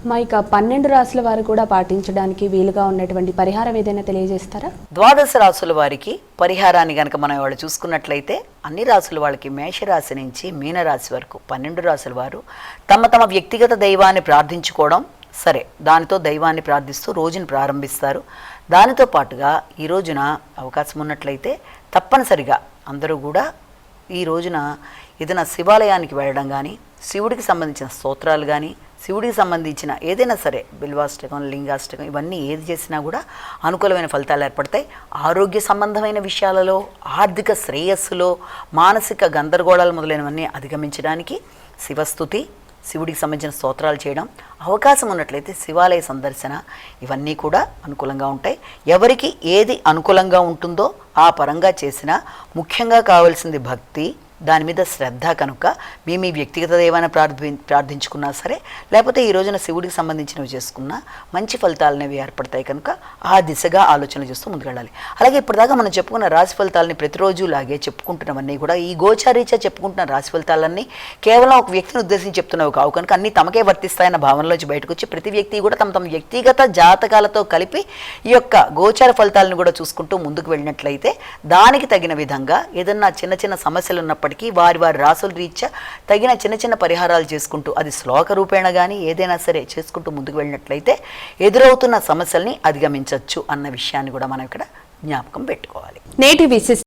ఇక 12 రాసుల వారు కూడా పాటించడానికి వీలుగా ఉన్నటువంటి పరిహారం ఏదైనా తెలియజేస్తారా? ద్వాదశ రాసుల వారికి పరిహారాన్ని కనుక మనం వాళ్ళు చూసుకున్నట్లయితే అన్ని రాసుల వాళ్ళకి మేషరాశి నుంచి మీనరాశి వరకు 12 రాసుల వారు తమ తమ వ్యక్తిగత దైవాన్ని ప్రార్థించుకోవడం సరే, దానితో దైవాన్ని ప్రార్థిస్తూ రోజును ప్రారంభిస్తారు. దానితో పాటుగా ఈ రోజున అవకాశం ఉన్నట్లయితే తప్పనిసరిగా అందరూ కూడా ఈ రోజున ఏదైనా శివాలయానికి వెళ్ళడం కానీ, శివుడికి సంబంధించిన స్తోత్రాలు కానీ, శివుడికి సంబంధించిన ఏదైనా సరే బిల్వాష్టకం, లింగాష్టకం ఇవన్నీ ఏది చేసినా కూడా అనుకూలమైన ఫలితాలు ఏర్పడతాయి. ఆరోగ్య సంబంధమైన విషయాలలో, ఆర్థిక శ్రేయస్సులో, మానసిక గందరగోళాలు మొదలైనవన్నీ అధిగమించడానికి శివస్తుతి, శివుడికి సంబంధించిన స్తోత్రాలు చేయడం, అవకాశం ఉన్నట్లయితే శివాలయ సందర్శన ఇవన్నీ కూడా అనుకూలంగా ఉంటాయి. ఎవరికి ఏది అనుకూలంగా ఉంటుందో ఆ పరంగా చేసినా ముఖ్యంగా కావాల్సింది భక్తి, దాని మీద శ్రద్ధ. కనుక మీ వ్యక్తిగత దైవాన్ని ప్రార్థించుకున్నా సరే, లేకపోతే ఈ రోజున శివుడికి సంబంధించినవి చేసుకున్నా మంచి ఫలితాలు అనేవి ఏర్పడతాయి. కనుక ఆ దిశగా ఆలోచనలు చేస్తూ ముందుకెళ్ళాలి. అలాగే ఇప్పటిదాకా మనం చెప్పుకున్న రాశి ఫలితాలని ప్రతిరోజు లాగే చెప్పుకుంటున్నవన్నీ కూడా ఈ గోచారీత్యా చెప్పుకుంటున్న రాశి ఫలితాలన్నీ కేవలం ఒక వ్యక్తిని ఉద్దేశించి చెప్తున్నవి కావు. కనుక అన్నీ తమకే వర్తిస్తాయన్న భావనలోంచి బయటకు వచ్చి ప్రతి వ్యక్తి కూడా తమ వ్యక్తిగత జాతకాలతో కలిపి ఈ యొక్క గోచార ఫలితాలను కూడా చూసుకుంటూ ముందుకు వెళ్ళినట్లయితే దానికి తగిన విధంగా ఏదన్నా చిన్న చిన్న సమస్యలు ఉన్నప్పటికీ వారి రాసుల రీత్యా తగిన చిన్న చిన్న పరిహారాలు చేసుకుంటూ, అది శ్లోక రూపేణ కానీ ఏదైనా సరే చేసుకుంటూ ముందుకు వెళ్ళినట్లయితే ఎదురవుతున్న సమస్యల్ని అధిగమించవచ్చు అన్న విషయాన్ని కూడా మనం ఇక్కడ జ్ఞాపకం పెట్టుకోవాలి. నేటి విశిష్ట